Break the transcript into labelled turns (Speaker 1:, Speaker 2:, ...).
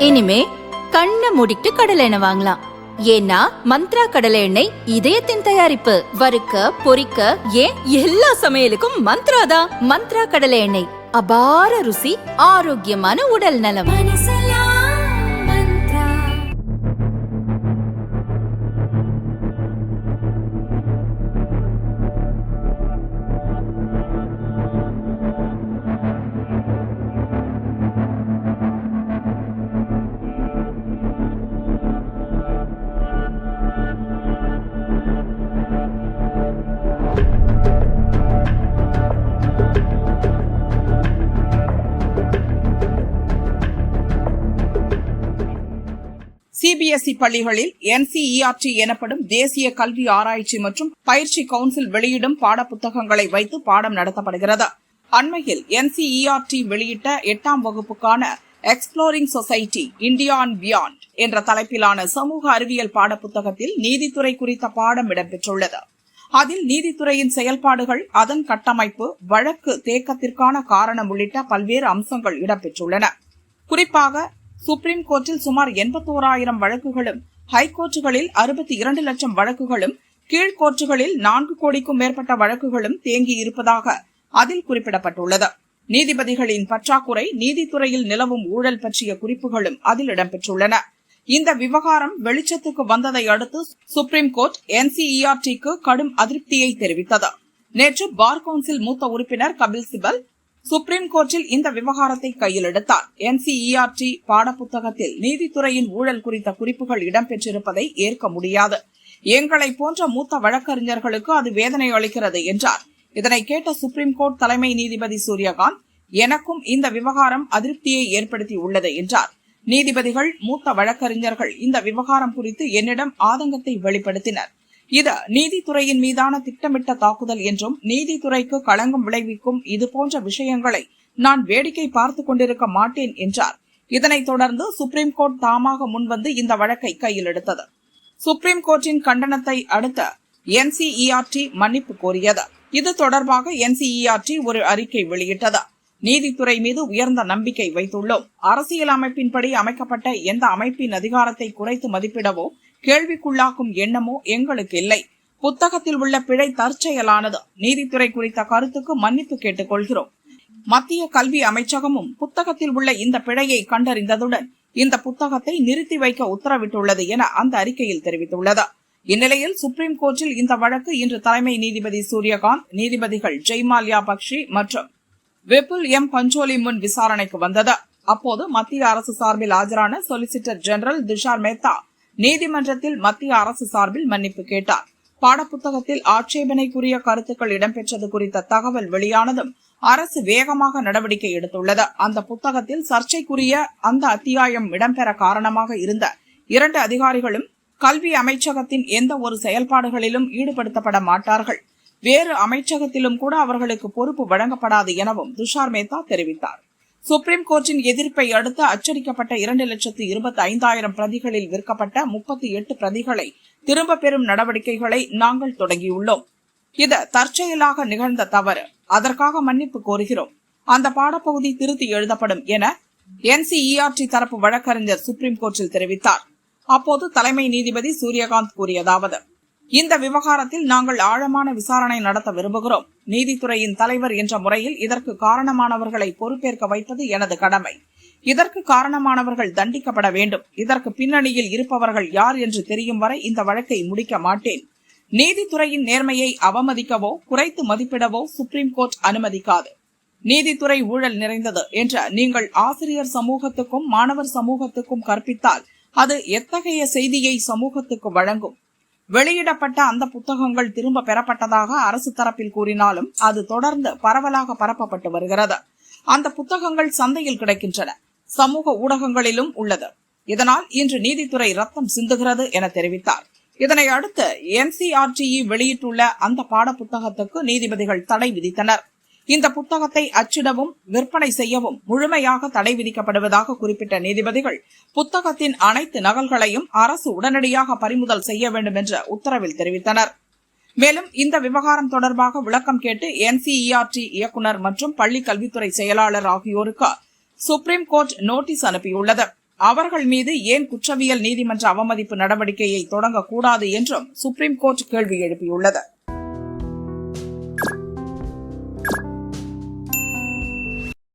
Speaker 1: இனிமே கண்ணை மூடிட்டு கடலை எண்ணெய் வாங்கலாம். ஏன்னா மந்த்ரா கடலை எண்ணெய் இதயத்தின் தயாரிப்பு. வறுக்க பொரிக்க ஏன் எல்லா சமையலுக்கும் மந்த்ரா தான். மந்த்ரா கடலை எண்ணெய், அபார ருசி, ஆரோக்கியமான உடல் நலம்.
Speaker 2: சிபிஎஸ்இ பள்ளிகளில் NCERT எனப்படும் தேசிய கல்வி ஆராய்ச்சி மற்றும் பயிற்சி கவுன்சில் வெளியிடும் பாடப்புத்தகங்களை வைத்து பாடம் நடத்தப்படுகிறது. அண்மையில் NCERT வெளியிட்ட 8ஆம் வகுப்புக்கான exploring society India and beyond என்ற தலைப்பிலான சமூக அறிவியல் பாடப்புத்தகத்தில் நீதித்துறை குறித்த பாடம் இடம்பெற்றுள்ளது. அதில் நீதித்துறையின் செயல்பாடுகள், அதன் கட்டமைப்பு, வழக்கு தேக்கத்திற்கான காரணம் உள்ளிட்ட பல்வேறு அம்சங்கள் இடம்பெற்றுள்ளன. குறிப்பாக சுப்ரீம் கோர்ட்டில் சுமார் 81,000 வழக்குகளும், ஹைகோர்ட்டுகளில் 62 லட்சம் வழக்குகளும், கீழ்கோர்ட்டுகளில் 4 கோடிக்கும் மேற்பட்ட வழக்குகளும் தேங்கி இருப்பதாக அதில் குறிப்பிடப்பட்டுள்ளது. நீதிபதிகளின் பற்றாக்குறை, நீதித்துறையில் நிலவும் ஊழல் பற்றிய குறிப்புகளும் அதில் இடம்பெற்றுள்ளன. இந்த விவகாரம் வெளிச்சத்துக்கு வந்ததை அடுத்து சுப்ரீம் கோர்ட் NCERT-க்கு கடும் அதிருப்தியை தெரிவித்தது. நேற்று பார் கவுன்சில் மூத்த உறுப்பினர் கபில் சிபல் சுப்ரீம் கோர்ட்டில் இந்த விவகாரத்தை கையில் எடுத்தார். NCERT பாடப்புத்தகத்தில் நீதித்துறையின் ஊழல் குறித்த குறிப்புகள் இடம்பெற்றிருப்பதை ஏற்க முடியாது. எங்களை போன்ற மூத்த வழக்கறிஞர்களுக்கு அது வேதனை அளிக்கிறது என்றார். இதனை கேட்ட சுப்ரீம் கோர்ட் தலைமை நீதிபதி சூரியகாந்த், எனக்கும் இந்த விவகாரம் அதிருப்தியை ஏற்படுத்தியுள்ளது என்றார். நீதிபதிகள், மூத்த வழக்கறிஞர்கள் இந்த விவகாரம் குறித்து என்னிடம் ஆதங்கத்தை வெளிப்படுத்தினர். இது நீதித்துறையின் மீதான திட்டமிட்ட தாக்குதல் என்றும், நீதித்துறைக்கு களங்கம் விளைவிக்கும் இதுபோன்ற விஷயங்களை நான் வேடிக்கை பார்த்துக் கொண்டிருக்க மாட்டேன் என்றார். இதனைத் தொடர்ந்து சுப்ரீம் கோர்ட் தாமாக முன்வந்து இந்த வழக்கை கையில் எடுத்தது. சுப்ரீம் கோர்ட்டின் கண்டனத்தை அடுத்து NCERT மன்னிப்பு கோரியது. இது தொடர்பாக NCERT ஒரு அறிக்கை வெளியிட்டது. நீதித்துறை மீது உயர்ந்த நம்பிக்கை வைத்துள்ளோம். அரசியல் அமைப்பின்படி அமைக்கப்பட்ட எந்த அமைப்பின் அதிகாரத்தை குறைத்து மதிப்பிடவோ கேள்விக்குள்ளாக்கும் எண்ணமோ எங்களுக்கு இல்லை. புத்தகத்தில் உள்ள பிழை தற்செயலானது. நீதித்துறை குறித்த கருத்துக்கு மன்னிப்பு கேட்டுக் கொள்கிறோம். மத்திய கல்வி அமைச்சகமும் புத்தகத்தில் உள்ள இந்த பிழையை கண்டறிந்ததுடன் இந்த புத்தகத்தை நிறுத்தி வைக்க உத்தரவிட்டுள்ளது என அந்த அறிக்கையில் தெரிவித்துள்ளது. இந்நிலையில் சுப்ரீம் கோர்ட்டில் இந்த வழக்கு இன்று தலைமை நீதிபதி சூரியகாந்த், நீதிபதிகள் ஜெய்மால்யா பக்ஷி மற்றும் விபுல் M. பஞ்சோலி முன் விசாரணைக்கு வந்தது. அப்போது மத்திய அரசு சார்பில் ஆஜரான சொலிசிட்டர் ஜெனரல் துஷார் மேத்தா நீதிமன்றத்தில் மத்திய அரசு சார்பில் மன்னிப்பு கேட்டார். பாடப்புத்தகத்தில் ஆட்சேபனைக்குரிய கருத்துக்கள் இடம்பெற்றது குறித்த தகவல் வெளியானதும் அரசு வேகமாக நடவடிக்கை எடுத்துள்ளது. அந்த புத்தகத்தில் சர்ச்சைக்குரிய அந்த அத்தியாயம் இடம்பெற காரணமாக இருந்த 2 அதிகாரிகளும் கல்வி அமைச்சகத்தின் எந்த ஒரு செயல்பாடுகளிலும் ஈடுபடுத்தப்பட மாட்டார்கள். வேறு அமைச்சகத்திலும் கூட அவர்களுக்கு பொறுப்பு வழங்கப்படாது எனவும் துஷார் மேத்தா தெரிவித்தார். சுப்ரீம் கோர்ட்டின் எதிர்ப்பை அடுத்து அச்சடிக்கப்பட்ட 2,25,000 பிரதிகளில் விற்கப்பட்ட 38 பிரதிகளை திரும்ப பெறும் நடவடிக்கைகளை நாங்கள் தொடங்கியுள்ளோம். இது தற்செயலாக நிகழ்ந்த தவறு. அதற்காக மன்னிப்பு கோருகிறோம். அந்த பாடப்பகுதி திருத்தி எழுதப்படும் என NCERT தரப்பு வழக்கறிஞர் சுப்ரீம் கோர்ட்டில் தெரிவித்தார். அப்போது தலைமை நீதிபதி சூரியகாந்த் கூறியதாவது, இந்த விவகாரத்தில் நாங்கள் ஆழமான விசாரணை நடத்த விரும்புகிறோம். நீதித்துறையின் தலைவர் என்ற முறையில் இதற்கு காரணமானவர்களை பொறுப்பேற்க வைப்பது எனது கடமை. இதற்கு காரணமானவர்கள் தண்டிக்கப்பட வேண்டும். இதற்கு பின்னணியில் இருப்பவர்கள் யார் என்று தெரியும் வரை இந்த வழக்கை முடிக்க மாட்டேன். நீதித்துறையின் நேர்மையை அவமதிக்கவோ குறைத்து மதிப்பிடவோ சுப்ரீம் கோர்ட் அனுமதிக்காது. நீதித்துறை ஊழல் நிறைந்தது என்ற நீங்கள் ஆசிரியர் சமூகத்துக்கும் மாணவர் சமூகத்துக்கும் கற்பித்தால் அது எத்தகைய செய்தியை சமூகத்துக்கு வழங்கும்? வெளியிடப்பட்ட அந்த புத்தகங்கள் திரும்ப பெறப்பட்டதாக அரசு தரப்பில் கூறினாலும் அது தொடர்ந்து பரவலாக பரப்பப்பட்டு வருகிறது. அந்த புத்தகங்கள் சந்தையில் கிடைக்கின்றன, சமூக ஊடகங்களிலும் உள்ளது. இதனால் இன்று நீதித்துறை ரத்தம் சிந்துகிறது என தெரிவித்தார். இதனை அடுத்து NCERT வெளியிட்டுள்ள அந்த பாடப்புத்தகத்துக்கு நீதிபதிகள் தடை விதித்தனர். இந்த புத்தகத்தை அச்சிடவும் விற்பனை செய்யவும் முழுமையாக தடை விதிக்கப்படுவதாக குறிப்பிட்ட நீதிபதிகள் புத்தகத்தின் அனைத்து நகல்களையும் அரசு உடனடியாக பறிமுதல் செய்ய வேண்டும் என்ற உத்தரவில் தெரிவித்தனர். மேலும் இந்த விவகாரம் தொடர்பாக விளக்கம் கேட்டு NCERT இயக்குநர் மற்றும் பள்ளி கல்வித்துறை செயலாளர் ஆகியோருக்கு சுப்ரீம் கோர்ட் நோட்டீஸ் அனுப்பியுள்ளது. அவர்கள் மீது ஏன் குற்றவியல் நீதிமன்ற அவமதிப்பு நடவடிக்கையை தொடங்கக்கூடாது என்றும் சுப்ரீம் கோர்ட் கேள்வி எழுப்பியுள்ளது.